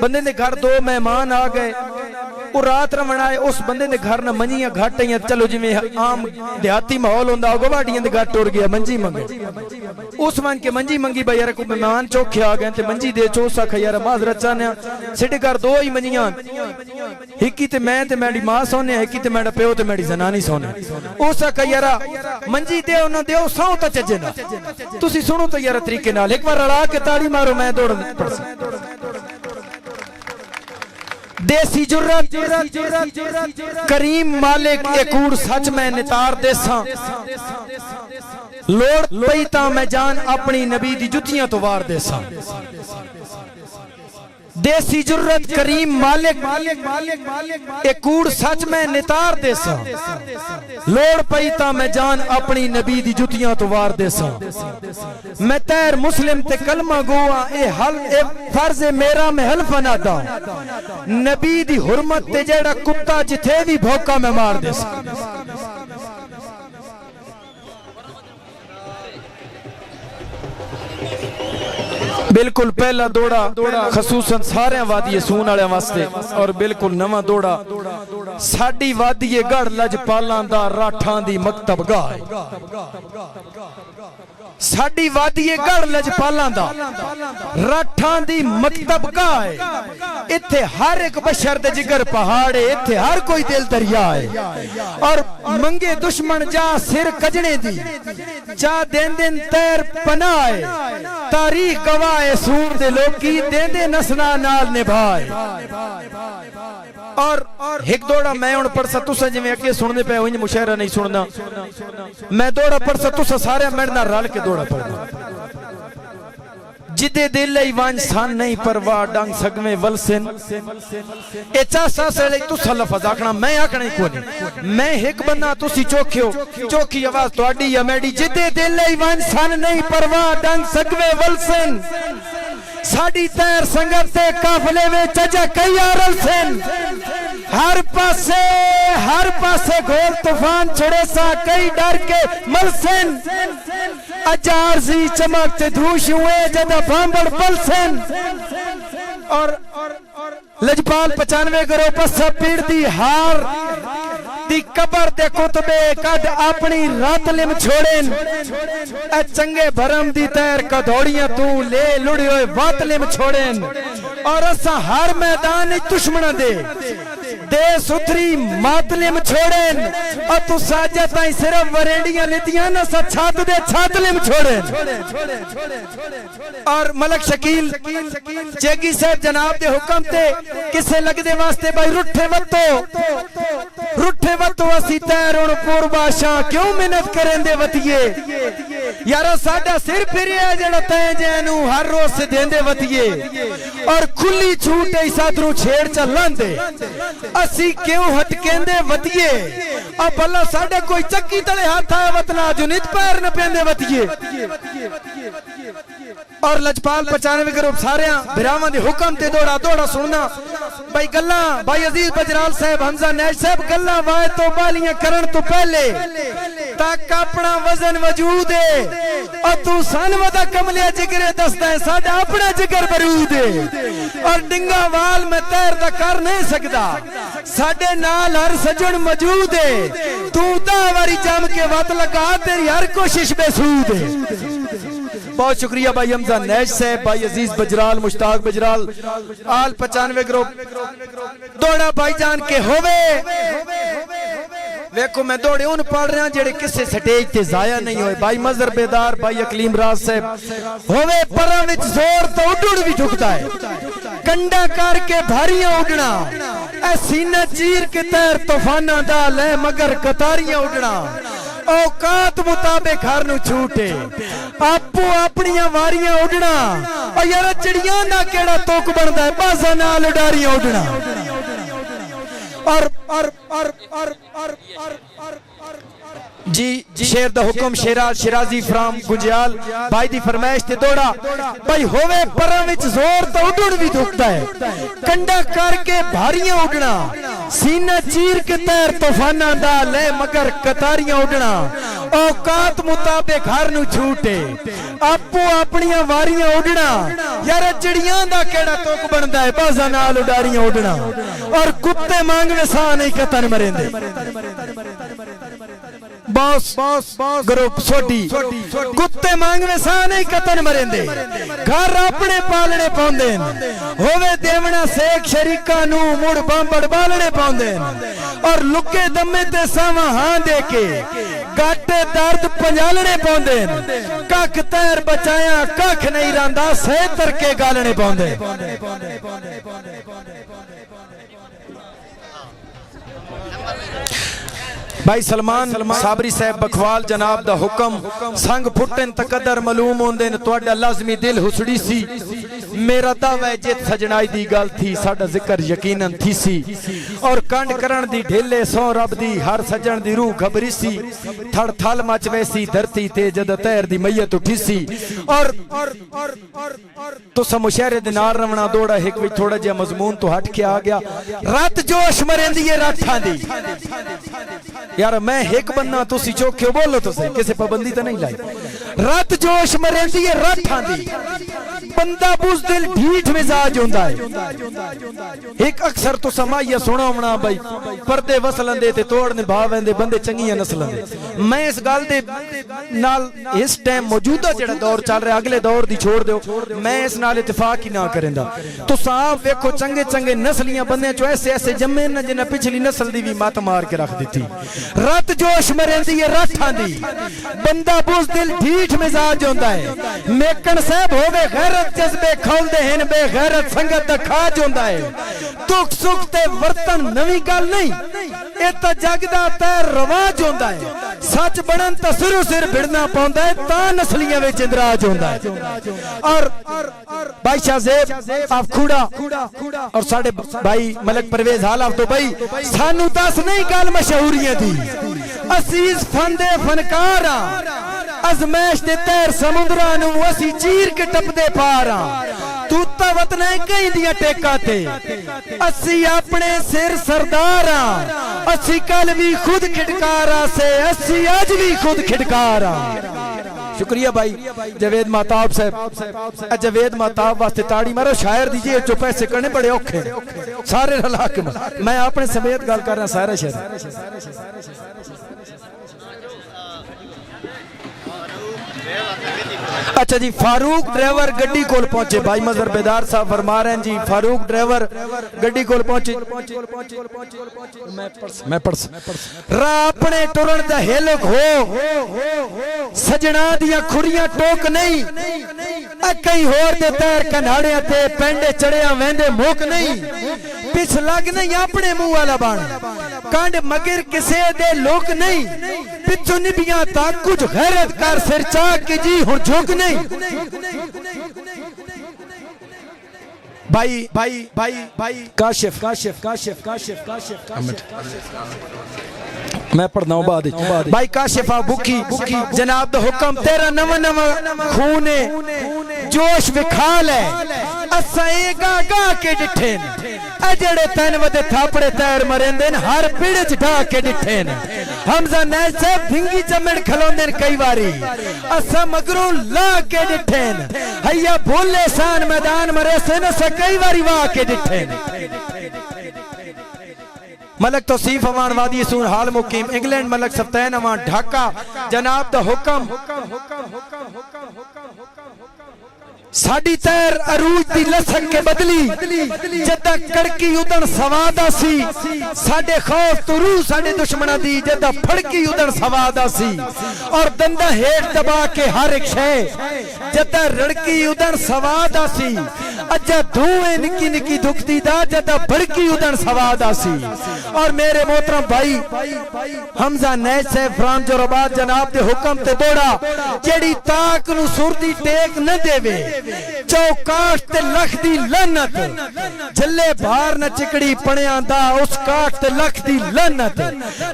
बंदे ने घर दो मेहमान आ गए, वो रात रमन आए, उस बंदे ने घर न मंजियां घट आई, चलो जिवें आम देहाती माहौल होंदा गवाडियां दे घर टुर गया मंजी मंगे, उस वन के मंजी मंगी भाई यार कोई मेहमान चौखे आ गए ते मंजी दे चोस आख यार माजरत चाहने साडे घर दो ही मंजियां, हिकी ते मैं ते मेरी मां सोने, हिकी ते मेरा प्यो ते मेरी जनानी सोने, उस आख यार मंजी दे ना दो सौ तो चजे ना, तुसी सुनो तो यार तरीके नाल एक बार रला के ताड़ी मारो, मैं दौड़ देसी जुर्रत करीम मालिक एकूड़ सच मैं नितार देसा, लोड़ पई तां मैं जान अपनी नबी दी जुतियां तो वार देसा, देसी जुर्रत करीम मालिक एकूड़ सच मैं नितार देसा, लोड़ पई तां मैं जान अपनी नबी दी जुतियां तो वार देसा, मैं तैर मुस्लिम ते कलमा गोआ ए फर्ज मेरा मैं हल्फ नादा, नबी दी हुरमत ते जेड़ा कुत्ता जिथे भी भौंका मैं मार देसा। बिल्कुल पहला दौड़ा खसूसन सारे वादिये सून वाले वास्ते और बिल्कुल नवा दौड़ा साडी वादिये गढ़ लजपालां दा राठां दी मकतब गाह, साडी वादिये गढ़ लजपालां दा राठां दी मकतब गाह, इत्थे हर एक बशर दे जिगर पहाड़ है, इत्थे हर कोई दिल दरिया है, और मंगे दुश्मन जा सिर कजने दी जा दिन दिन तैर पनाए, तारीख गवाह सूर दे लोकी देंदे नसना नाल निभाए, और एक दौड़ा मैं हुण पढ़सा तुसा जिवें अगे सुनदे पे हो, मुशायरा नहीं सुनना, मैं दौड़ा पढ़सा तुसा सारे मेरे नाल रल के दौड़ा पढ़ना, जिदे दिल लई वांझ सन नहीं परवाह डंग सगवे वलसिन, ए चासा से तुसा लफज आखना मैं आखना कोई नहीं, मैं एक बंदा तुसी चौखे हो, चौखी आवाज तुहाडी या मेरी, जिदे दिल लई वांझ सन नहीं परवाह डंग सगवे वलसिन, साडी तैर संगत ते काफले में चजा कई रलसिन, हर पासे घोर तूफान छड़े सा कई डर के मलसिन, अजार सी चमक ते धूश हुए जदा बांबड़ पलसिन, और लजपाल 95 करो पस्सा पीड़ दी हार दी कबर दे कुतबे कद अपनी रात लिम छोड़ेन, ए चंगे भरम दी तैर कदौड़ियां तू ले लुड़ी होए वात लिम छोड़ेन, और असा हर मैदान दुश्मन दे सुथरी मातलिम छोड़ेन, और तू साजा ताई सिर्फ वरेंडियां लितियां ना सा छात दे छातलिम छोड़ेन, और मलक शकील चेगी साहब जनाब दे हुक्म ते किसे लगदे वास्ते भाई रूठे वत्तो असी तैर हुण पूर्वाशां क्यों मेहनत करें दे वतिये, यारा साडा सिर फिरिया जेड़ा तै जैनू हर रोज से देंदे वतिये, और खुली छूट ऐ साधरू छेड़ चलांदे असी क्यों हटकेंदे वतिये, अब भला साडे कोई चक्की तले हाथ आया वतना जुनित पैर न पेंदे वतिये, और लजपाल 95 ग्रुप सारे बिरावां दे हुक्म ते दौड़ा सुनना भाई गल्ला, भाई अजीज बजराल साहब हमजा नैश साहब गल्ला वाए तो बालियां करन तो पहले तक अपना वजन वजूद है, और तू सन वदा कमलिया जिगरे दसदा है साडा अपना जिगर बरूद है, और डिंगा वाल में तैरदा कर नहीं सकदा साडे नाल हर सजन मौजूद है, तू दा वारी जम के वत लगा तेरी हर कोशिश बेसूद है। बहुत शुक्रिया भाई हमजा नैश साहब, भाई अजीज बजराल, मुश्ताक बजराल, आल 95 ग्रुप दौड़ा भाईजान के होवे, देखो मैं दौड़े उन पढ़ रहा जेड़े किसी स्टेज ते जाया नहीं होए, भाई मजहर बेदार, भाई अकलीम राज साहब होवे परां विच जोर तो उड़ भी झुकता है, कंडा करके भारियां उड़ना, ए सीना चीर के तैर तूफाना दा ले मगर कतारियां उड़ना, औकात मुताबिक हर नु छूटे आपो अपनियां वारियां उड़ना, और यार चिड़ियां दा केड़ा तोक बनदा है बाजा नाल उडारियां उड़ना, और जी शेर दा हुक्म शेराज शिराजी फ्राम गुंजियाल भाई दी फरमाइश ते दौड़ा भाई होवे परां विच जोर तो उड़न भी दुखता है कंडा करके भारियां उड़ना सीना चीर के तैर तूफाना दा ले मगर कतारियां उड़ना औकात मुताबिक हर नु छूटे आपो अपनियां वारियां उड़ना यार चिड़ियां दा केड़ा तुक बनदा है बाजा नाल उडारियां उड़ना और कुत्ते मांगवे सा नहीं कतन मरेंदे बॉस ग्रुप छोटी कुत्ते मांगवे सा नहीं कतन मरेंदे घर अपने पालने पाउंदे होवे देवना सेक शरीका नु मुड़ बांबड़ बालने पाउंदे और लुके दमे ते सावा हां दे के गाटे दर्द पंजालने पाउंदे कख तैर बचाया कख नहीं रंदा सह तरके गालने पाउंदे भाई सलमान साबरी साहब बखवाल जनाब दा हुक्म संग फुटन तकदर मालूम होंदे ने तुहाडा लाजमी दिल हुसड़ी सी मेरा दावा है जित सजनाई दी गल थी साडा जिक्र यकीनन थी सी और कंड करण दी ढेले सौ रब दी हर सजन दी रूह घबरी सी थड़ थल मच वैसी धरती ते जद तैर दी मैयत उठी सी और तुसा मुशहरे दे नाल रवना दौड़ा एक विच थोड़ा जिहा मजमून तो हट के आ गया रत जोश मरेंदी है राठां दी यार मैं एक बनना तुसी चौखे बोलो तो सही किसी पाबंदी तो नहीं लाई रत जोश मरेंदी है राठां दी बंदा बुज़दिल ढीठ मिजाज होंदा है एक अक्सर तो समाइया सुना होना भाई पर्दे वसलन दे ते तोड़ निभा वेंदे बंदे चंगियां नस्लां दे मैं इस गल दे नाल इस टाइम मौजूदा जेड़ा दौर चल रहा अगले दौर दी छोड़ दो मैं इस नाल इत्तेफाक ही ना करेंदा तो साफ वेखो चंगे चंगे नस्लियां बंदे चो ऐसे ऐसे जम्मे न जिन्हां पिछली नस्ल दी भी मत मार के रख दी रत जोश मरेंदी है राठां दी बंदा बुज़दिल ढीठ मिजाज होंदा है मेकन साहब होवे गैरत जज्बे खोलदे हैं बेगैरत संगत दा खाज होंदा है दुख सुख ते वर्तन नवी गल नहीं ए तां जग दा तैर रवाज होंदा है सच बनन तां सिरों सिर भिड़ना पौंदा है तां नस्लियां विच इंदराज होंदा है और भाई शाहजेब आप खूड़ा और साडे भाई मलक परवेज हालाफ तो भाई सानू दस नहीं गल मशहूरियां दी असीज फंदे फनकार अजमैश दे तैर समुद्रां नू असी चीर के टपदे पार तू तां वतना कई दियां टेकां ते असी अपने सिर सरदार असी कल भी खुद खिड़कारा से असी अज भी खुद खिड़कारा शुक्रिया भाई जवेद महताब साहब जवेद महताब वास्ते ताड़ी मारो शायर दीजिए जो पैसे करने बड़े औखे सारे रला के मैं अपने समेत गल कर रहा सारे शहर अच्छा जी फारूक ड्राइवर गड्डी कोल पहुंचे भाई मजहर बेदार साहब फरमा रहे हैं जी फारूक ड्राइवर गड्डी कोल पहुंचे मैं पढ़ राह अपने टुरन दा हेलक हो सजना दियां खुरियां टोक नहीं कई होर दे तैर कन्हाड़ियां ते पेंडे चढ़िया वेंदे मुक नहीं पिछ लग नहीं अपने मुंह वाला बन कंड मगर किसे दे लोक नहीं पिछू निबियां तक कुछ गैरत कर सिर चाक के जी हुन झुक नहीं भाई भाई भाई भाई काशिफ काशिफ काशिफ काशिफ काशिफ मैं पढ़ना हूं बाद भाई काशिफा भुखी जनाब दा हुक्म तेरा नवा नवा खून जोश विखाल है असा ए गा के डिठे न जड़े तन वदे थापड़े तैर मरेंदे न हर पिड़ च ढा के डिठे न हमजा नैज साहब भिंगी चमड़ खलोंदे न कई बारी असा मगरू ला के डिठे न हैया भोले सान मैदान मरे से न सा कई बारी वाह के डिठे न मलक तौसीफ अमान वादी सूर हाल मुकीम इंग्लैंड मलक सफ्तैन अमान ढाका जनाब दा हुक्म साडी तैर अरूज दी लसक के बदली जदा कड़की उदन सवादा सी साडे खौफ तो रूह साडे दुश्मना दी जदा फड़की उदन सवादा सी और दंदा हेठ दबा के हर एक शे जदा रड़की उदन सवादा सी अजा धुएं निकी निकी दुखती दा जदा भड़की उदन सवाद आसी। और मेरे मोहतरम भाई हमजा नैज साहब फ्राम जोराबाद जनाब दे हुक्म ते दौड़ा जेड़ी ताक नु सुरदी टेक न देवे चौकाश ते लख दी लानत झल्ले भार न चिकड़ी पणिया दा उस काट ते लख दी लानत।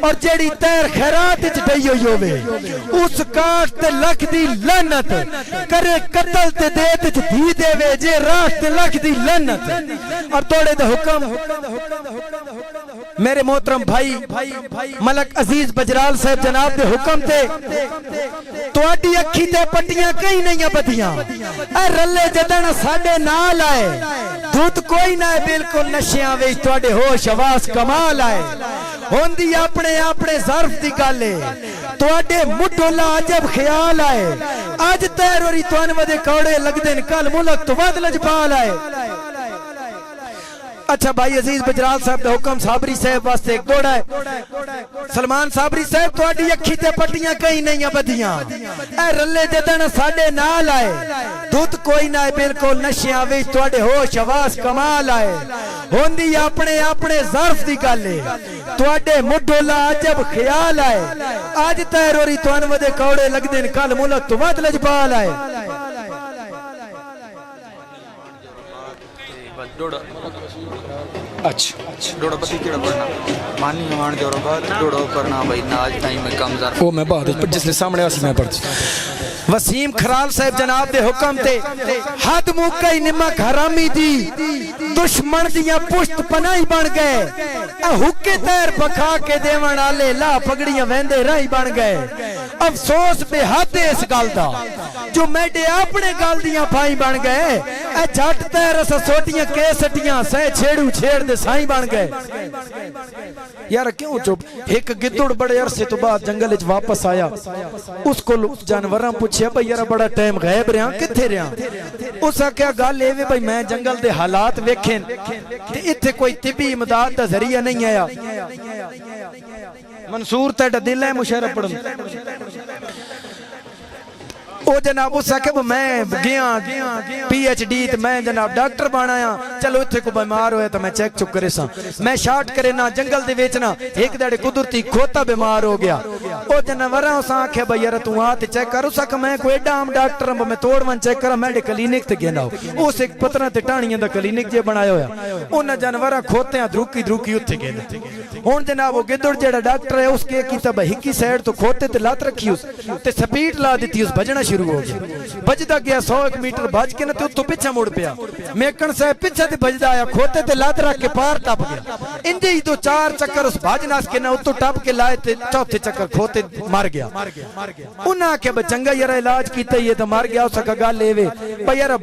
और जेड़ी तैर खैरात विच डई होई होवे उस काट ते लख दी लानत करे कत्ल ते देत च धी देवे जे रात ते लख दी लानत। और तोड़े दे हुक्म मेरे मोहतरम भाई मलक अजीज बजराल साहब जनाब दे हुक्म ते तुहाडी अखी ते पट्टियां कई नहीं बधियां ए रले जदन साडे नाल आए दूत कोई ना बिल्कुल नशियां विच तुहाडे होश आवाज कमाल आए होंदी अपने अपने ज़र्फ दी गल है तुहाडे मुढोला अजब ख्याल आए अज तैरोरी तुहान वदे कौड़े लगदे न कल मुल्क तो वद लजपाल आए। अच्छा भाई अजीज बजराल साहब दा हुक्म साबरी साहब वास्ते एक दौड़ा है। सलमान साबरी साहब तुहाडी अखी ते पट्टियां कई नहीं बधियां ए रले जदन साडे नाल आए दूत कोई ना बिल्कुल नशियां विच तुहाडे होश आवाज कमाल आए होंदी अपने अपने ज़र्फ दी गल है तुहाडे मुढोला अजब ख्याल आए अज तैरोरी तुहान वदे कौड़े लगदे न कल मुल्क तो वद लजपाल आए। अच्छा डोड़ा पति केड़ा पढ़ना मानी मान जोराबाद डोड़ा करना भाई नाज टाइम में कम ज़र ओ मैं बाद जिसले सामने आसी मैं पढ़ वसीम खराल साहब जनाब दे हुक्म ते हद मुकई निमक हरामी दी दुश्मन दियां पुश्त पनाही बन गए हुक्के तैर पखा के देवन आले ला पगड़ियां वेंदे राही बन गए। अफसोस बेहद इस गल दा जो मेडे अपने गल दियां भाई बन गए ए झट तैर अस सोटियां के सटियां सह छेड़ू छेड़ दे साई बन गए। यार क्यों चुप एक गिद्दड़ बड़े अरसे तो बाद जंगल च वापस आया उसको जानवरां पूछया भाई यार बड़ा टाइम गायब रहा किथे रहा उस आख्या गल एवे भाई मैं जंगल दे हालात वेखे ते इत्थे कोई तिबी इमदाद दा जरिया नहीं आया। मंसूर तेरा दिल है मुशर्रफ पढ़न ओ जनाब उस आखे मैं गया PhD ते मैं जनाब डॉक्टर बनाया चलो इत्थे को बीमार होया तो मैं चेक चुक करे सा मैं शार्ट करे ना जंगल दे विच ना एक दड़े कुदरती खोता बीमार हो गया ओ जानवरां उस आखे भाई यार तू आ ते चेक कर उस आखे मैं कोई एडा आम डॉक्टर मैं तोड़वन चेक करा मेरे क्लिनिक ते गेंदा उस एक पतरा ते टाणियां दा क्लिनिक जे बनाया होया उन्हां जानवरां खोते धरुकी धरुकी उत्थे गेंदा हुण जनाब वो गिद्दड़ जेड़ा डॉक्टर है उसके कीता भाई हिकी साइड तो खोते ते लात रखी उस ते स्पीड ला दी उस भजना शुरू हो गया भजदा गया 100 मीटर भज के ना ते उत्तों पीछे मुड़ पिया मेकन साहब पीछे ते भजदा आया खोते ते लात रख के पार टप गया इंजे ही दो चार चक्कर उस भज नास के ना उत्तों टप के लाए ते चौथे चक्कर खोते मर गया। उन्हें आख्या भाई चंगा यार इलाज कीता ये तो मर गया उसका गल एवे भाई यार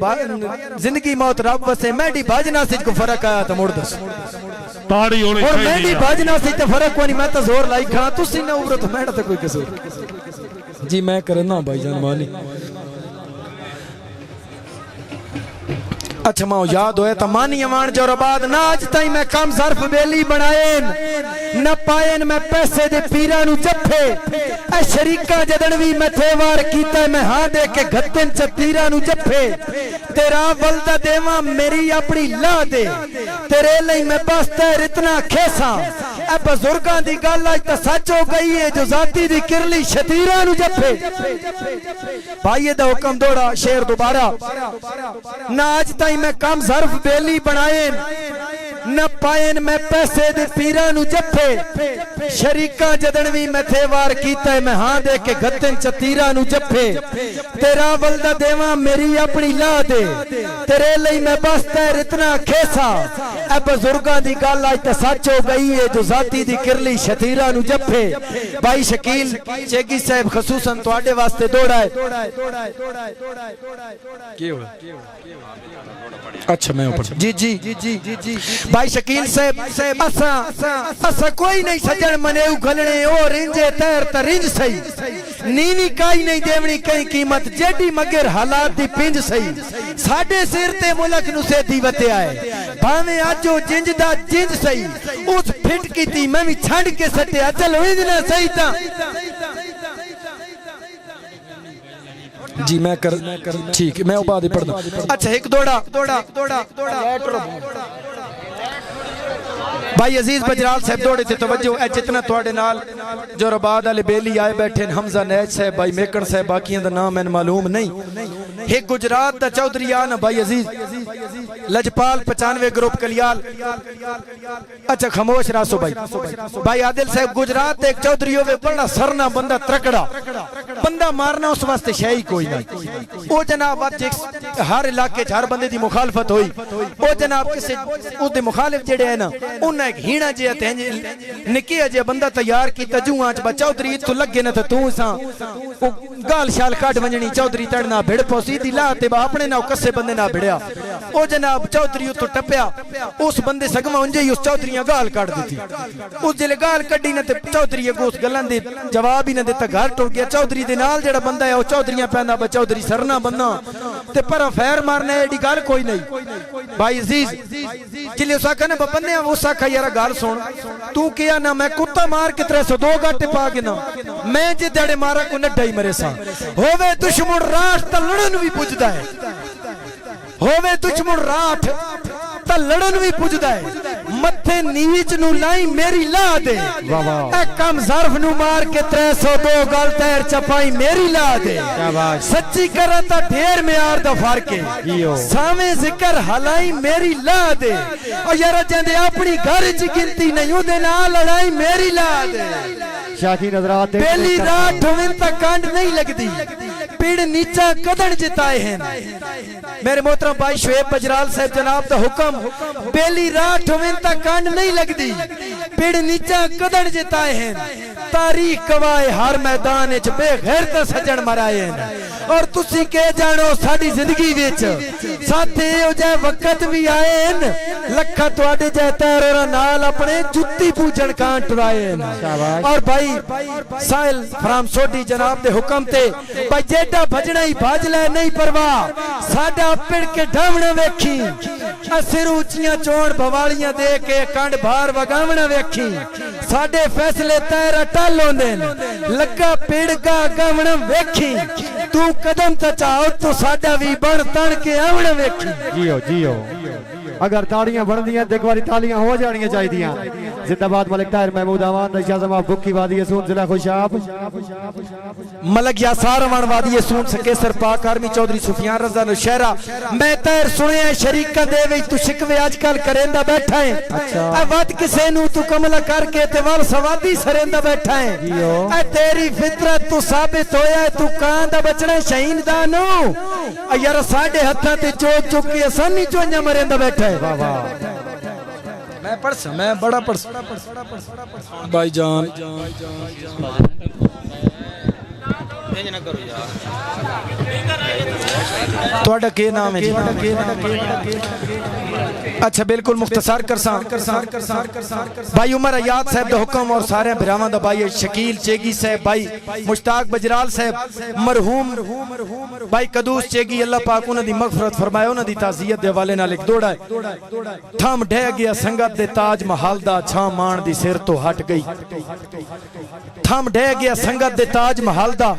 जिंदगी मौत रब वसे मैडी भज नास को फर्क आया तो मुड़ दस ताड़ी होनी चाहिए और मैडी भज नास ते फर्क कोनी मैं तो जोर लाई खा तुसी ना उबरो तो मैडा तो कोई कसूर जी मैं करना भाईजान मानी। अच्छा माओ याद होया तो मानी अमान जोराबाद ना आज ताई मैं कम ज़र्फ बेली बनाएन न पाएन मैं पैसे दे पीरा नु जफे ए शरीका जदन भी मैं थेवार कीता मैं हां दे के गत्तन च तीरा नु जफे तेरा बलदा देवा मेरी अपनी ला दे तेरे लई मैं बस तेर इतना खेसा ए बुजुर्गां दी गल आज तो सच हो गई है जो जाती दी किरली शतीरा नु जफे भाई दा हुक्म दौड़ा शेर दोबारा ना आज ताई मैं कम ज़र्फ बेली बनाएन न पाएन मैं पैसे दे पीरा नु जफे शरीका जदन भी मैं थेवार कीता मैं हां दे के गत्तन चतीरा नु जफे तेरा बलदा देवा मेरी अपनी ला दे तेरे लई मैं बस तेर इतना खेसा ए बुजुर्गां दी गल आज ते सच हो गई है जो जाती दी किरली शतीरा नु जफे। भाई शकील चेगी साहब खसूसन तुहाडे वास्ते दौड़ा है की हो अच्छा मैं ऊपर जी जी जी जी जी जी भाई शकील साहब असा कोई नहीं सजन मने उगलने और इंजे तैर तरिंज सही नीवी काई नहीं देवनी कई कीमत जेडी मगर हालात दी पिंज सही साडे सिर ते मुल्क नु सेधी वते आए भावे अजो जिंज दा जिंज सही उस फिट कीती मैं भी छंड के सटिया चलो इंज ना सही ता जी मैं कर ठीक है, मैं बाद ही पढ़ना। अच्छा एक दौड़ा भाई अजीज बजराल साहब दौड़े थे तवज्जो ए जितना थोड़े नाल जो रबाद वाले बेली आए बैठे हमजा नैज साहब भाई मेकन साहब बाकियां दा नाम मैंने मालूम नहीं। एक गुजरात दा चौधरी आ ना भाई अजीज लजपाल 95 ग्रुप कलियाल। अच्छा खामोश रासो भाई आदिल साहब गुजरात एक चौधरी होवे बड़ा सरना बंदा त्रकड़ा बंदा मारना उस वास्ते शय कोई नहीं। ओ जनाब हर इलाके हर बंदे दी मुखालफत हुई ओ जनाब किसे उसदे मुखालिफ जेड़े है ना उन्हें एक हीणा जिहा ते निक्की जिहा बंदा तैयार कीता जुआं च चौधरी इत्थों लगे ना ते तू सा गाल शाल कट वंजनी चौधरी तड़ना भिड़ पौसी दी ला ते अपने ना कस्से बंदे ना भिड़या ओ जनाब चौधरी उतो टपया उस बंदे सगमा उंजे ही उस चौधरी गाल कट दी उस जिले गाल कड्डी ना ते चौधरी उस गल्लां दे जवाब ही ना दिता घर टुट गया। चौधरी दे नाल जेड़ा बंदा है ओ चौधरीयां पैंदा बा चौधरी सरना बंदा ते पर फैर मारना एडी गल कोई नहीं। भाई अजीज जिले उस आखा ना बन्ने उस आखा यार गल सुन तू किया ना मैं कुत्ता मार के 302 गाटे पा के ना मैं जे दड़े मारा को नड्डा ही मरे सा होवे दुश्मन राठ ता लड़न भी पुजदा है होवे दुश्मन राठ ता लड़न भी पुजदा है मथे नीच नु लाई मेरी ला दे ए कम ज़र्फ नु मार के 302 गल तैर चपाई मेरी ला दे सच्ची करा ता ढेर में यार दा फर्क है सावे जिक्र हलाई मेरी ला दे ओ यार जंदे अपनी घर च गिनती नहीं उदे नाल लड़ाई मेरी ला दे शाखी नजरात पहली रात होवे ता कांड नहीं लगदी पीड़ नीचा कदन जिताए हैं मेरे मोहतरम भाई शुएब बजराल साहब जनाब दा हुक्म पहली रात होवे ता कांड नहीं लगदी पीड़ नीचा कदन जिताए हैं तारीख गवाए हर मैदान विच बेगैरत सजन मराए हैं और तुसी के जानो साडी जिंदगी विच साथे ओ जे वक्त भी आए हैं लखा तुहाडे जे तैरों नाल अपने जुत्ती पूजन कां टुराए हैं। और भाई साहिल फराम सोडी जनाब दे हुक्म ते भाई जेड़ा भजना ही भज ले नहीं परवाह साडा पिड़ के ढावना वेखी सिर ऊंचियां चोण भवालियां दे के कंड भार वगावना वेखी साडे फैसले तैर अटल होंदे लगा पिड़ का गावना वेखी तू कदम तचाओ तो साडा भी बन तन के आवना वेखी। जियो अगर ताड़ियां बनदियां ते एक बारी तालियां हो जानियां चाहिदियां। जिंदाबाद मलिक ताहिर महमूद अवान शाहजमा बुक्की वादी सून जिला खुशाब मलक यासार अवान वादी सून सकेसर पाक आर्मी चौधरी सुफियान रजा नौशहरा मैं ताहिर सुने शरीका दे विच तू शिकवे आजकल करेंदा बैठा है ए वत किसे नु तू कमला करके ते वल सवादी सरेंदा बैठा है ए तेरी फितरत तू साबित होया तू कां दा बचना शहीन दा नो यार साडे हत्थां ते चोक चुक के आसानी चोंजा मरेंदा बैठा है। वाह वाह मैं पढ़स मैं बड़ा पढ़स भाईजान ना करो यार ਤੁਹਾਡਾ ਕੀ ਨਾਮ ਹੈ ਜੀ? अच्छा बिल्कुल मुख्तसर करसा भाई उमर अयाद साहब दा हुक्म और सारे भरावां दा भाई शकील चेगी साहब भाई मुश्ताक बजराल साहब मरहूम भाई कदूस चेगी अल्लाह पाक उन्हां दी मगफरत फरमाए उन्हां दी ताज़ियत दे हवाले नाल एक दौड़ा है थम ढह गया संगत दे ताज महल दा छां मान दी सिर तो हट गई थम ढह गया संगत दे ताज महल दा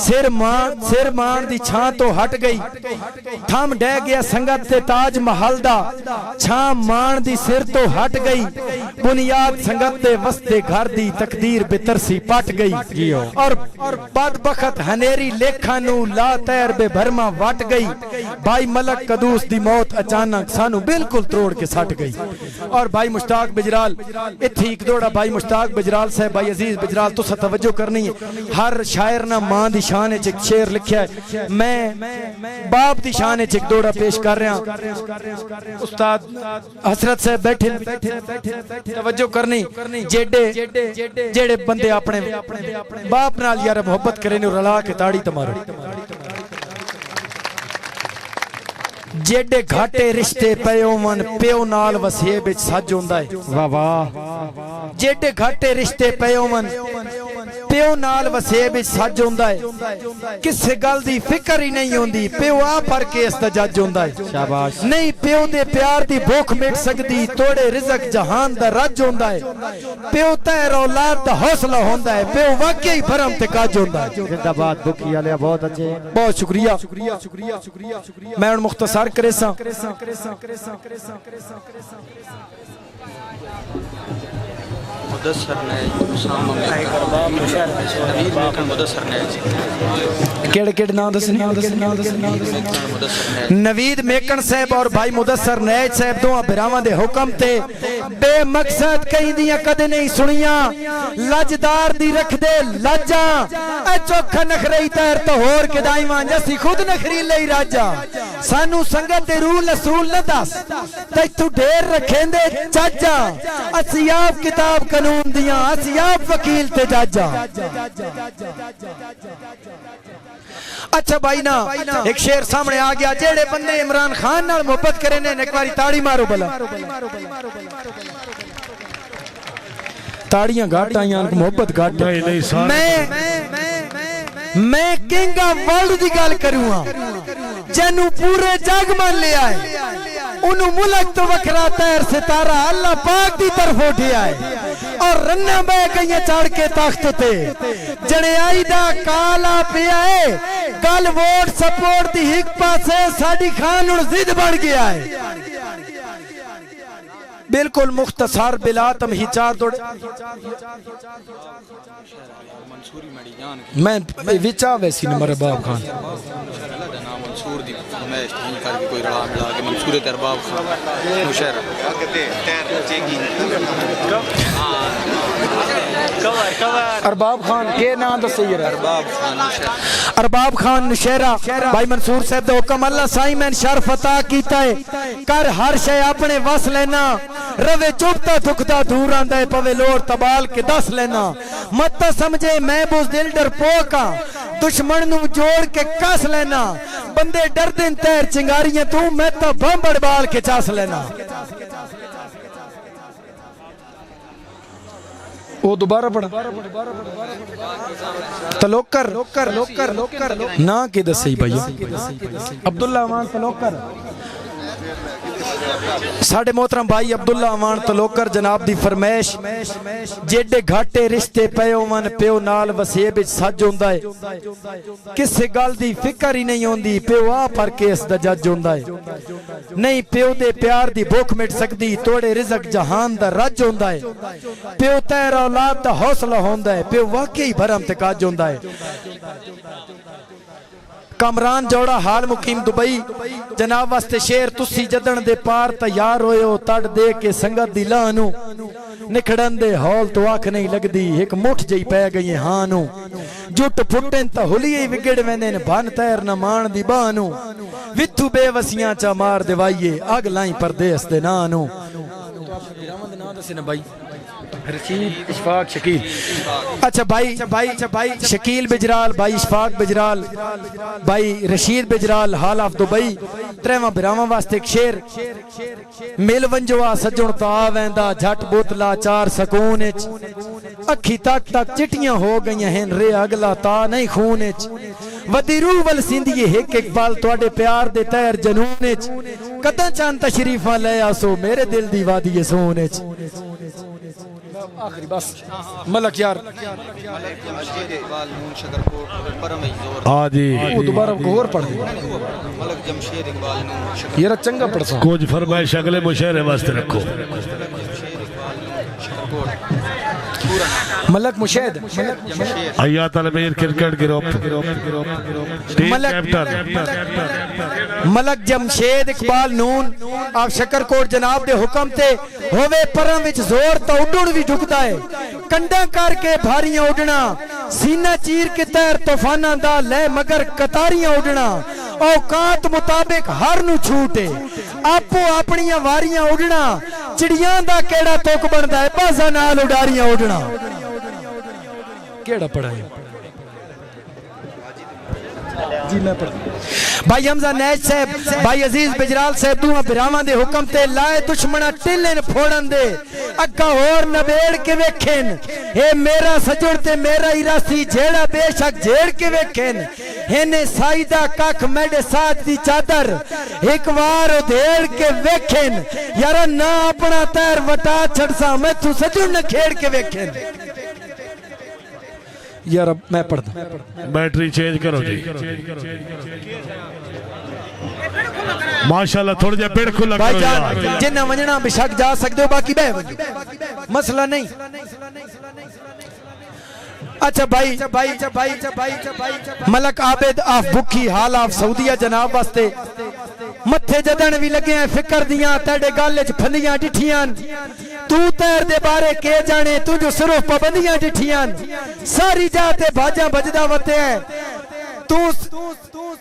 सिर मान दी छां तो हट गई थम ढह गया संगत दे ताज महल दा छां मान दी सिर तो हट गई बुनियाद संगत दे वस्ते घर दी तकदीर बितरसी पट गई और बदबख्त हनेरी लेखा नु ला तैर बेभरमा वट गई भाई मलक कदूस दी मौत अचानक सानू बिल्कुल तोड़ के सट गई। और भाई मुश्ताक बजराल इत्थे एक दौड़ा भाई मुश्ताक बजराल साहब भाई अजीज बजराल तुसा तवज्जो करनी है हर शायर ना मां दी शान च एक शेर लिखया है मैं बाप दी शान च एक दौड़ा पेश कर रहा उस्ताद हसरत साहब बैठे तवज्जो करनी जेड़े बंदे अपने बाप नाल यार मोहब्बत करे ने रला के ताड़ी तमारो जेडे घाटे रिश्ते पयो मन प्यो नाल वसे विच सज होंदा है। वाह वाह जेडे घाटे रिश्ते पयो मन ਪਿਓ ਨਾਲ ਵਸੇਬ ਵਿੱਚ ਸੱਜ ਹੁੰਦਾ ਹੈ ਕਿਸੇ ਗੱਲ ਦੀ ਫਿਕਰ ਹੀ ਨਹੀਂ ਹੁੰਦੀ ਪਿਓ ਆ ਫਰ ਕੇ ਇਸ ਦਾ ਜੱਜ ਹੁੰਦਾ ਹੈ ਸ਼ਾਬਾਸ਼ ਨਹੀਂ ਪਿਓ ਦੇ ਪਿਆਰ ਦੀ ਭੁੱਖ ਮਿਟ ਸਕਦੀ ਤੋੜੇ ਰਿਜ਼ਕ ਜਹਾਨ ਦਾ ਰੱਜ ਹੁੰਦਾ ਹੈ ਪਿਓ ਤੈਰ ਔਲਾਦ ਦਾ ਹੌਸਲਾ ਹੁੰਦਾ ਹੈ ਪਿਓ ਵਾਕਈ ਭਰਮ ਤੇ ਕੱਜ ਹੁੰਦਾ ਹੈ जिंदाबाद बुकी वाले बहुत अच्छे बहुत शुक्रिया मैं हुण मुख्तसर करे सा मुदस्सर ने उसामा नवीद मेकन मुदस्सर ने केड़े केड़े नाम दसने नवीद मेकन साहब और भाई मुदस्सर नैज साहब दोवां बिरावां दे हुक्म ते बेमकसद कहीं दियां कदे नहीं सुनियां लजदार दी रख दे लाजा ए चोखा नखरई तैर तो होर किदाईवां जसी खुद नखरी लई राजा सानू संगत दे रूल रसूल न दस ते तू ढेर रखेंदे चाचा असी आप किताब कानून दियां असी आप वकील ते जाजा अच्छा भाई ना एक शेर सामने आ गया जेड़े बंदे इमरान खान नाल मोहब्बत करे ने एक बारी ताड़ी मारो भला ताड़ियां घाट आईयां मोहब्बत घाट मैं किंग ऑफ वर्ल्ड दी गल करूंगा जेनू पूरे जग मान लिया है उन्हों मुल्क तो वखरा तैर सितारा अल्लाह पाक दी तरफ उठिया है और रन्ना बह गई चढ़ के तख्त ते जड़ियाई दा काला पिया है गल वोट सपोर्ट दी एक पासे साडी खान हुण जिद बन गया है बिल्कुल मुख्तसर बिला तमही चार दौड़ मैं विचा वैसी नंबर बाब खान मंसूर दी फरमाइश नहीं कर कोई रला मिला के मंसूर ते अरबाब खान मुशर आगे तैर चेगी अरबाब खान के नाम दसो अरबाब खान नुशैरा भाई मंसूर साहब दा हुक्म अल्लाह साईं मैं शर्फ अता कीता है कर हर शय अपने वस लेना रवे चुपता दुखता दूर आंदा है पवे लोर तबाल के दस लेना मत समझे मैं बुज़दिल डरपोका दुश्मन नु जोड़ के कस लेना बंदे डरदे तैर चिंगारियां तू मैं तो बंबड़ बाल के चास लेना वो दोबारा पढ़ा तलोकर ना के दसई भैया अब्दुल्ला अमान तलोकर साढ़े मोहतरम भाई अब्दुल्ला अमान तलोकर जनाब दी फरमाइश जेडे घाटे रिश्ते पयो मन प्यो नाल वसेब विच सज होंदा है किसे गल दी फिकर ही नहीं होंदी प्यो आ पर केस दा जज होंदा है नहीं प्यो दे प्यार दी भुख मिट सकदी तोड़े रिज़क जहान दा रज होंदा है प्यो तैर औलाद दा हौसला होंदा है प्यो वाकई भरम ते काज होंदा है कमरान जोड़ा हाल मुकीम दुबई जनाब वास्ते शेर तुसी जदन दे पार तैयार होयो तड़ दे के संगत दी लानू निखड़न दे हौल तो आंख नहीं लगदी एक मुठ जई पै गई हानू जुट फुटन त हुलिये विगड़ वेंदे ने भन तैर न मान दी बानू विथू बेवसियां चा मार देवाइए अग लाई परदेस दे नानू भाई रशीद इशफाक शकील अच्छा भाई शकील बिजराल भाई इशफाक बिजराल भाई रशीद बिजराल हाल ऑफ दुबई त्रेवां बिरावां वास्ते एक शेर मिल वंजवा सजण ता वेंदा झट बोतला चार सकून विच अखी तक तक चिटियां हो गईयां हैं रे अगला ता नहीं खून विच वदी रूह वल सिंधिए एक एक पल तुहाडे प्यार दे तैर जनून विच कदां चंद तशरीफां ले आसो मेरे दिल दी वादी सोन विच आखिरी बस मलक यार हाँ जी वो दोबारा गौर पढ़ दे मलक जमशेद इकबाल नून यार चंगा पढ़ सा कुछ फरमाइश अगले मुशहरे वास्ते रखो मलक मुशेद Hayat Almir cricket group team captain Malik Jamshed Iqbal Noon आप शकरकोट जनाब दे हुक्म ते होवे परम विच जोर तो उड़न भी ढुकदा है कंडा करके भारियां उड़ना सीना चीर के तैर तूफाना दा ले मगर कतारियां उड़ना औकात मुताबिक हर नु छूटे आपो अपनियां वारियां उड़ना चिड़ियां दा केड़ा तुक बनदा है बाजा नाल उडारियां उड़ना केड़ा पढ़ा है जी मैं पढ़ भाई हमजा नैज साहब, भाई अजीज बिजराल साहब दूआ बिरावां दे हुक्म ते लाए दुश्मना टिल्लेन फोड़न दे अग्गा होर नबेड़ के वेखेन हे मेरा सजड़ ते मेरा इरासी जेड़ा बेशक जेड़ के वेखेन हेने साइदा कख मेरे साथ दी चादर एक बार उधेड़ के वेखेन यारा ना अपना तैर वटा छड़सा मैं तू सजड़ न खेड़ के वेखेन। यार मैं पढ़दा बैटरी चेंज करो जी माशाल्लाह थोड़ा जा पेड़ खुला करो भाईजान यार। जिन्ना वंजना बेशक जा सकते हो बाकी बह वंजो मसला नहीं। अच्छा भाई मलक आबिद ऑफ बुखी हाल ऑफ सऊदीया जनाब वास्ते मथे जदन भी लगे हैं फिकर दियां तेरे गल च फंदियां डिठियां तू तैर दे बारे के जाने तू जो सिर्फ पाबंदियां डिठियां सारी जाते भाजा बजदा वते है तू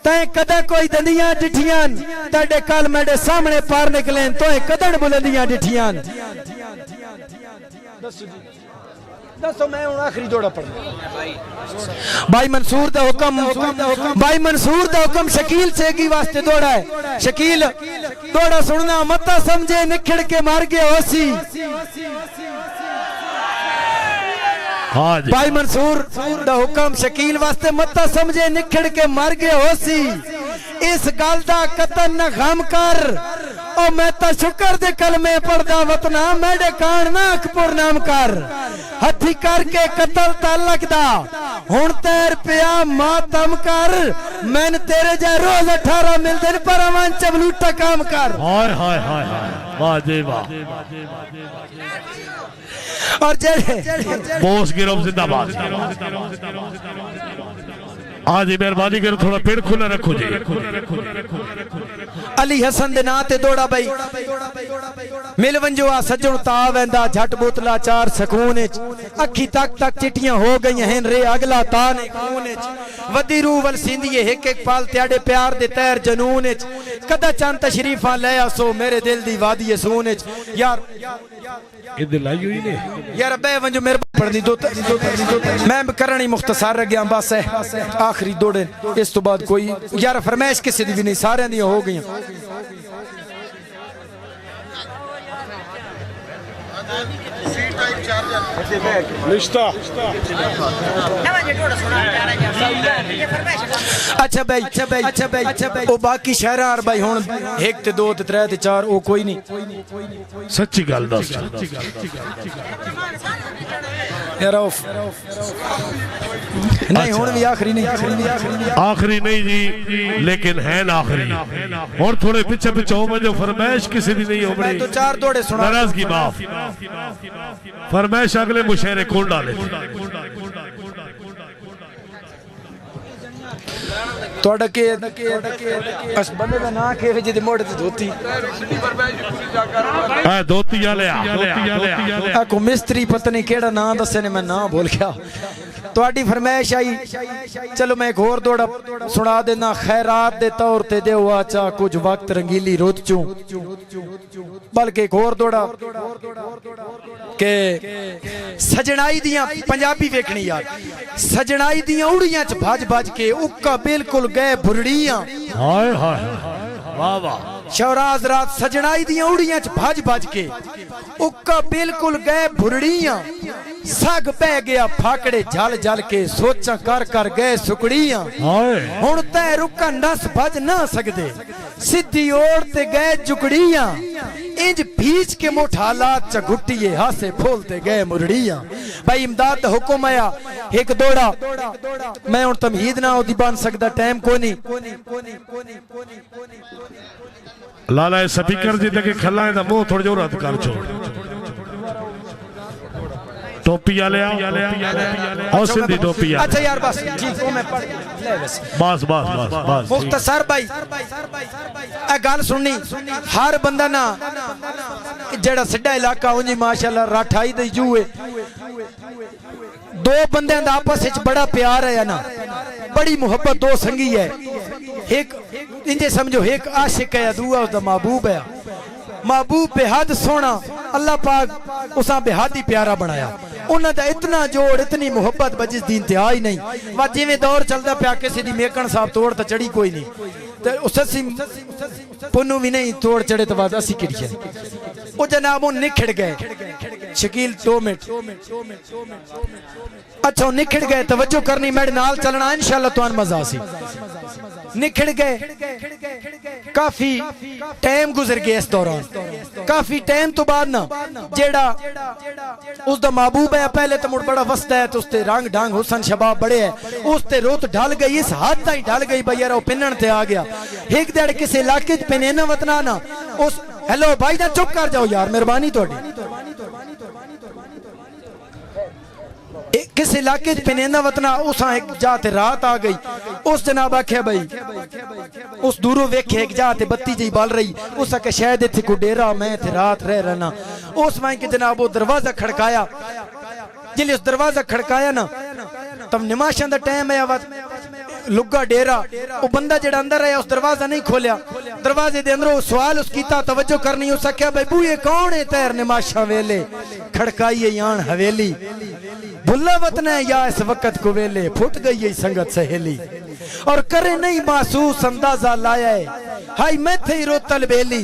तै कदा कोई दंदियां डिठियां तेरे कल मेरे सामने पार निकले तो कदन बुलंदियां डिठियां। दसो मैं हुन आखिरी जोड़ा पढ़ना भाई मंसूर दा हुक्म भाई मंसूर दा हुक्म शकील सेगी वास्ते दौड़ा है शकील दौड़ा सुनना मत समझे निखड़ के मार गए होसी हाँ जी भाई मंसूर दा हुक्म शकील वास्ते मत समझे निखड़ के मार गए होसी इस गल दा कतन न गम कर ओ मैं ता शुक्र दे कलमे पढ़दा वतना मेरे कान ना अकबर नाम कर हथी करके कत्ल तालक दा हुन तैर पिया मातम कर मैन तेरे जा रोज 18 मिलदे पर अमन चबलूटा काम कर। हाय हाय हाय वाह जी वाह और जेड़े बोस गिरोह जिंदाबाद। हाँ जी मेहरबानी करो थोड़ा पेड़ खुला रखो जी। अली हसन दे नां ते दौड़ा भाई मिल वंजो आ सजण ता वेंदा झट बोतला चार सकून च अखी तक तक चिट्टियां हो गई हैं रे अगला ता ने खून च वदी रूह वल सिंधिए एक एक पाल त्याड़े प्यार दे तैर जनून च कदा चंद तशरीफां ले आसो मेरे दिल दी वादी सून च यार इधर लाई हुई ने यार बे वंजो मेरे पढ़नी दो मैं करनी मुख्तसर रह गया बस है आखिरी दौड़े इस तो बाद कोई यार फरमाइश किसी दी भी नहीं सारे दी हो गई। अच्छा भाई ओ बाकी शहर भाई हुन 1 ते 2 ते 3 ते 4 ओ कोई नहीं सच्ची गल दस यार नहीं हुन भी आखिरी नहीं आखिरी नहीं जी लेकिन है ना आखिरी और थोड़े पीछे पीछे हो मैं जो फरमाइश किसी दी नहीं हो बड़ी तो 4 दौड़े सुना नाराजगी माफ फरमाइश अगले मुशहरे कौन डाले तोड़ा के अस बंदे दा नाम के जिदे मोड़े ते धोती हां धोती वाले आ को मिस्त्री पता नहीं केड़ा नाम दसे ने मैं नाम भूल गया ਤੁਹਾਡੀ फरमाइश आई चलो मैं एक और दौड़ा सुना देना खैरात दे तौर ते देओ आचा कुछ वक्त रंगीली रुत चूं बल्कि एक और दौड़ा के सजनाई दियां पंजाबी वेखनी यार सजनाई दियां उड़ियां च भज भज के उक्का बिल्कुल गए भुरड़ियां हाय हाय वाह वाह शौराज रात सजनाई दियां उड़ियां च भज भज के उक्का बिल्कुल गए भुरड़ियां सग पै गया फाकड़े जल जल के सोचा कर कर गए सुकड़ियां हुन तै रुका नस भज ना सकदे सीधी ओर ते गए जुकड़ियां इंज भीज के मोट हालात च घुट्टिए हासे फोलते गए मुरड़ियां भाई इमदाद दा हुक्म आया एक दौड़ा मैं हुन तमहीद ना ओदी बन सकदा टाइम कोनी लाला स्पीकर जी तक खल्ला दा मुंह थोड़ा जो रत कर छोड़ टोपी वाले और सिंधी टोपी अच्छा यार बस ठीक हो मैं पढ़ ले बस बस बस बस बस मुख्तसर भाई ए गल सुननी हर बंदा ना जेड़ा सिड्डा इलाका उंजी माशाल्लाह राठाई दे जूए दो बंदे दा आपस विच बड़ा प्यार है ना बड़ी मोहब्बत दो संगी है एक इंजे समझो एक आशिक है दूआ उसदा महबूब है महबूब बेहद सोना अल्लाह पाक उसा बेहद ही प्यारा बनाया उन्हां दा इतना जोड़ इतनी मोहब्बत बजिस दी इंतहा ही नहीं वा जिवें दौर चलदा पिया किसी दी मेकण साहब तोड़ तो चढ़ी कोई नहीं ते उस पुन्नू भी नहीं तोड़ चढ़े तो बाद असी किड़ी है वो जनाब वो निखड़ गए शकील 2 मिनट अच्छा वो निखड़ गए तवज्जो करनी मेरे नाल चलना इंशाल्लाह तुहान मजा सी निखड़ गए काफी टाइम गुजर गया इस दौरान काफी टाइम तो बाद ना जेड़ा उसदा महबूब है पहले तो मुड़ बड़ा वस्ता है तो उसते रंग ढंग हुसन शबाब बड़े है उसते रोत ढल गई इस हद तक ढल गई भाई यार वो पिनन ते आ गया एक दड़ किसी इलाके च पिने ना वतना ना उस हेलो भाई जान चुप कर जाओ यार मेहरबानी थोड़ी किस इलाके पिनेंदा वतना उस एक जाते रात आ गई उस जनाब आख्या भाई उस दूरों वेखे एक जाते बत्ती जी बाल रही उस आके शायद इत्थे को डेरा मैं इत्थे रात रह रहना उस मैं के जनाब वो दरवाजा खड़काया जिले उस दरवाजा खड़काया ना तब निमाशां दा टाइम है लुगा डेरा वो बंदा जेड़ा अंदर है उस दरवाजा नहीं खोलिया दरवाजे दे अंदरों सवाल उस कीता तवज्जो करनी उस आख्या भाई बूए कौन है तैर निमाशा वेले खड़काई यान हवेली भुल्ला वतन है या इस वक्त को वेले फुट गई है संगत सहेली और करे नहीं महसूस अंदाजा लाया है हाई मैं थे रोतल बेली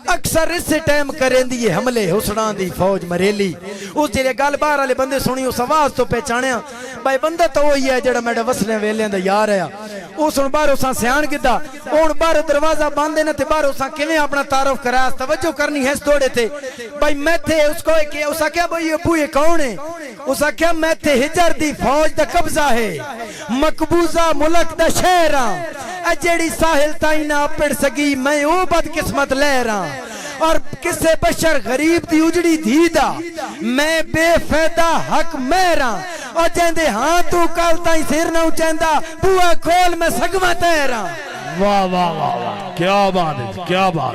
अक्सर इस टाइम करेंदी है हमले हुसना दी फौज मरेली उस जिले गल बाहर वाले बंदे सुनी उस आवाज तो पहचानिया भाई बंदा तो वही है जेड़ा मेरे वसले वेले दा यार है उस बाहर उस सियाण किदा हुन बाहर दरवाजा बंद है ना ते बाहर उस किवें अपना तारुफ कराया तवज्जो करनी है इस थोड़े थे भाई मैं थे उसको के उस क्या भाई ये कौन है उस क्या मैं थे हिजर दी फौज दा कब्जा है मकबूजा मुल्क दा शहर आ जेड़ी साहिल ताई ना पड़ सकी मैं ओ बदकिस्मत लहरा और किसे बशर गरीब दी उजड़ी धी दा मैं बेफायदा हक मेरा और जेंदे हां तू कल ताई सिर ना उचेंदा बुआ खोल मैं सगवा तेरा वाह वाह वाह वाह क्या बात है क्या बात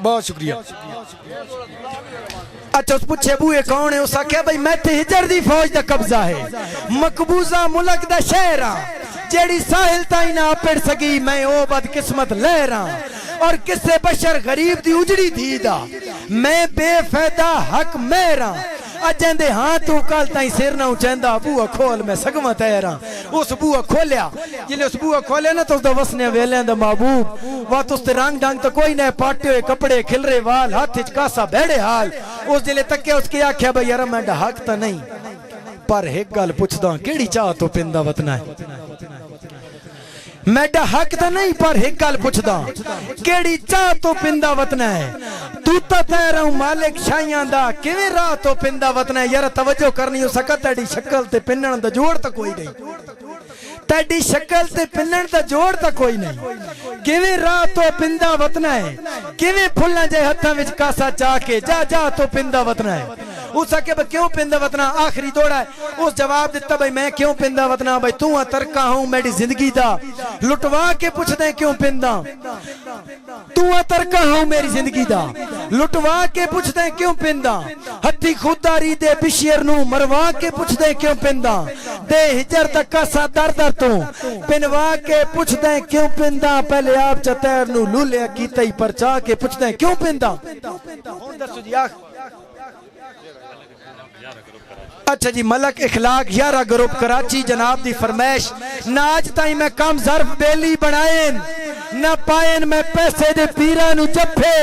बहुत शुक्रिया अच्छा उस पूछे बुए कौन है उस आख्या भाई मैं ते हिजर दी फौज दा कब्जा है मकबूजा मुल्क दा शहर जेड़ी साहिल ताई ना पड़ सकी मैं ओ बदकिस्मत लहरा और किसे बशर गरीब दी उजड़ी दी दा मैं बेफायदा हक मेरा अजेंदे हां तू कल ताई सिर ना उचेंदा बुआ खोल मैं सगवा तेरा उस बुआ खोलिया जिले उस बुआ खोले ना तो उसदा वसने वेले दा महबूब वा तो उसते रंग ढंग तो कोई ना पाटे हुए कपड़े खिलरे वाल हाथ च कासा बेड़े हाल उस जिले तक उसके आख्या भाई यार मैं हक तो नहीं पर एक गल पूछदा केड़ी चाह तो पिंदा वतना है मेरा हक तो नहीं पर एक गल पूछदा केड़ी चाह तो पिंदा वतना है तू तो तैर मालिक शाइयां दा किवें राह तो पिंदा वतना है यार तवज्जो करनी हो सकत तेरी शक्ल ते पिन्नण दा जोड़ तो कोई नहीं तेरी शक्ल ते पिन्नण दा जोड़ तो कोई नहीं किवें राह तो पिंदा वतना है किवें फुल्लां जे हत्थां विच कासा चा के जा जा तो पिंदा वतना है उस आके क्यों पिंदा वतना आखिरी दौड़ा है उस जवाब दिता भाई मैं क्यों पिंदा वतना भाई तू तरका हूं मेरी जिंदगी दा लुटवा के पूछदे क्यों पिंदा तू तरका हूं मेरी जिंदगी दा लुटवा के पूछदे क्यों पिंदा हत्थी खुदारी दे बिशेर नु मरवा के पूछदे क्यों पिंदा दे हिजर तक कासा दर दर तू पिनवा के पूछदे क्यों पिंदा पहले आप चतैर नु लूलिया कीता ही परचा के पूछदे क्यों पिंदा हुन दसो जी अच्छा जी मलक इखलाक 11 ग्रुप कराची जनाब दी फरमाइश नाज ताई मैं कम ज़र्फ बेली बनाएन न पाएन मैं पैसे दे पीरा नु जफे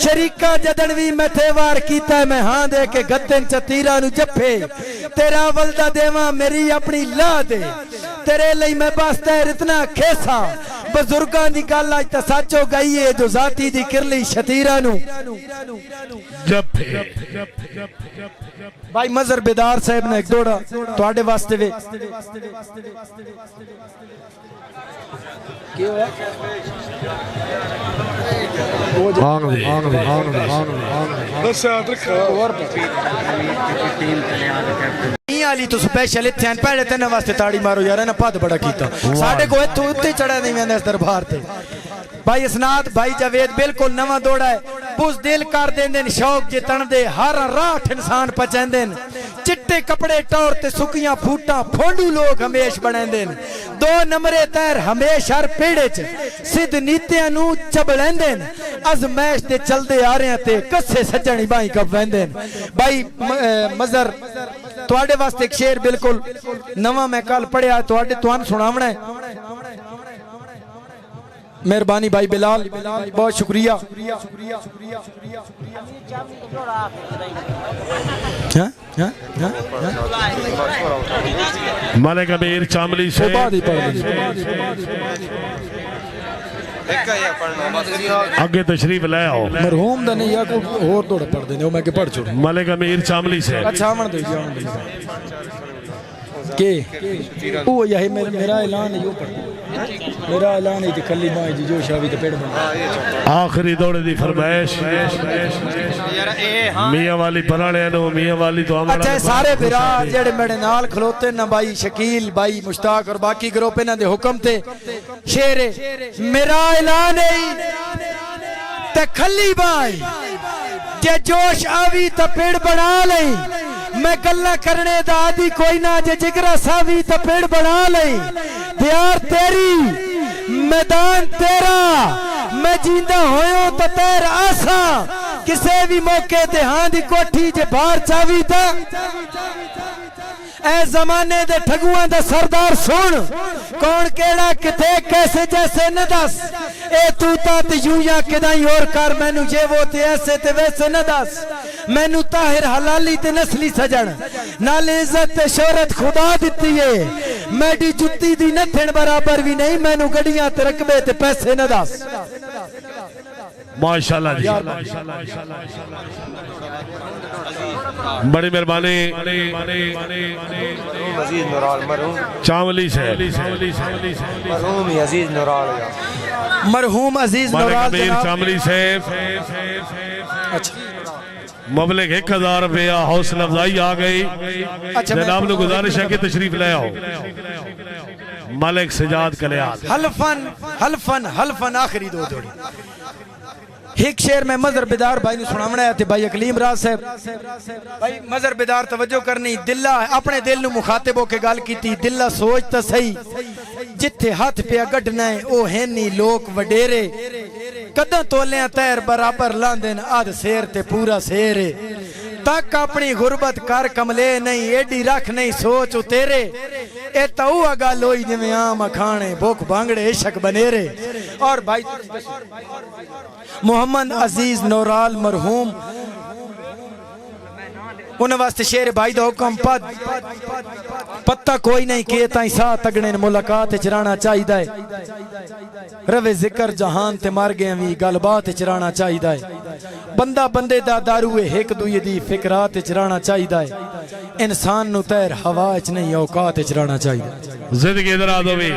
शरीका जदन भी मैं तेवार कीता मैं हां दे के गद्दन चतीरा नु जफे तेरा वलदा देवा मेरी अपनी ला दे तेरे लिए मैं बसता इतना खेसा बुजुर्गां दी गल अज तां सच हो गई है जो जाती दी किरली शतीरा नु जफे भाई मजर बेदार साहब ने एक दौड़ा तुहाडे वास्ते वे तो स्पेशल इत्थे पहले तेन वास्ते ताड़ी मारो यार ना पद बड़ा कीता साडे को इत्थों उत्ते चढ़ा नहीं वेंदा इस दरबार ते भाई इसनाद भाई जावेद बिल्कुल नवा दौड़ा है बुझ दिल कर देंदे शौक जितन दे हर राठ इंसान पचेंदे चिट्टे कपड़े टौर ते सुकियां फूटा फोंडू लोग हमेश बनेंदे दो नंबरे तैर हमेश हर पेड़े च सिद्ध नीतियां नु चबलेंदे अजमैश ते चलदे आ रहे ते कस्से सज्जणी बाई कब वेंदे भाई मजर तुहाडे वास्ते एक शेर बिल्कुल नवा मैं कल पढ़िया तुहाडे तुहान सुनावना है मेहरबानी भाई बिलाल, बहुत शुक्रिया। हाँ? हाँ? हाँ? मलिक अमीर चामली से बाद ही पढ़ लीजिए। आगे तशरीफ ले आओ। मरहूम दा नहीं या कोई होर थोड़ा पढ़ देने मैं के पढ़ छोड़। मलिक अमीर चामली से अच्छा आवन दो के वो यही मेरा ऐलान है, यो पढ़ मेरा ऐलान है कि खली मां जी जो शावी ते पेड़ बन आखिरी दौड़े दी फरमाइश मियां वाली पराने नो मियां वाली तो अच्छा सारे बिरा जेड़े मेरे नाल खलोते ना भाई शकील भाई मुश्ताक और बाकी ग्रुप इन्हां दे हुक्म ते शेर मेरा ऐलान है ते खली भाई जे जोश आवी ते पेड़ बना ले। मैं गल्ला करने दा आदि कोई ना, जे जिगरा सावी तो पेड़ बना ले। प्यार तेरी मैदान तेरा, मैं जींदा होयो तो तैर आसा किसे भी मौके ते हां दी कोठी जे बाहर चावी ता ए जमाने दे ठगुआं दा सरदार सुन कौन केड़ा किथे कैसे जैसे न दस ए तू तात यूं या किदाई और कर मैनू जे वो ते ऐसे ते वैसे न दस मैनू ताहिर हलाली ते नस्ली सजन नाल इज्जत ते शोहरत खुदा दिती है मेरी जुत्ती दी नथण बराबर भी नहीं मैनू गड्डियां ते रकबे ते पैसे न दस। माशाल्लाह जी बड़ी मेहरबानी चावली से मरहूम अजीज नौराल चावली से मबलग 1000 रुपया हौसला अफजाई आ गई। जनाब ने गुजारिश है कि तशरीफ ले आओ। मलिक सजाद कलियात हल्फन हल्फन हल्फन आखिरी दो जोड़ी एक शेर में मजर बिदार भाई ने सुनावना है भाई अकलीम राज साहब भाई मजर बिदार तवज्जो करनी दिल्ला अपने दिल नु मुखातिब होके गल कीती दिल्ला सोच तो सही जिथे हाथ पिया गढ़ना है ओ है नी लोक वडेरे कदा तोलिया तैर बराबर लांदे न आध शेर ते पूरा शेर तक अपनी गुरबत कर कमले नहीं एडी रख नहीं सोच उतेरे ए तो गल होई जिवें आम अखाने भुख भांगड़े इशक बनेरे। और भाई मोहम्मद अजीज नौराल मरहूम उन वास्ते शेर भाई दा हुक्म पत्ता कोई नहीं के ताई सा तगड़े ने मुलाकात च रहना चाहिदा है रवे जिक्र जहान ते मर गए भी गलबात च रहना चाहिदा है बंदा बंदे दा दारू एक दूए दी फिकरात च रहना चाहिदा है इंसान नु तैर हवा च नहीं औकात च रहना चाहिदा। जिंदगी इधर आ दो भी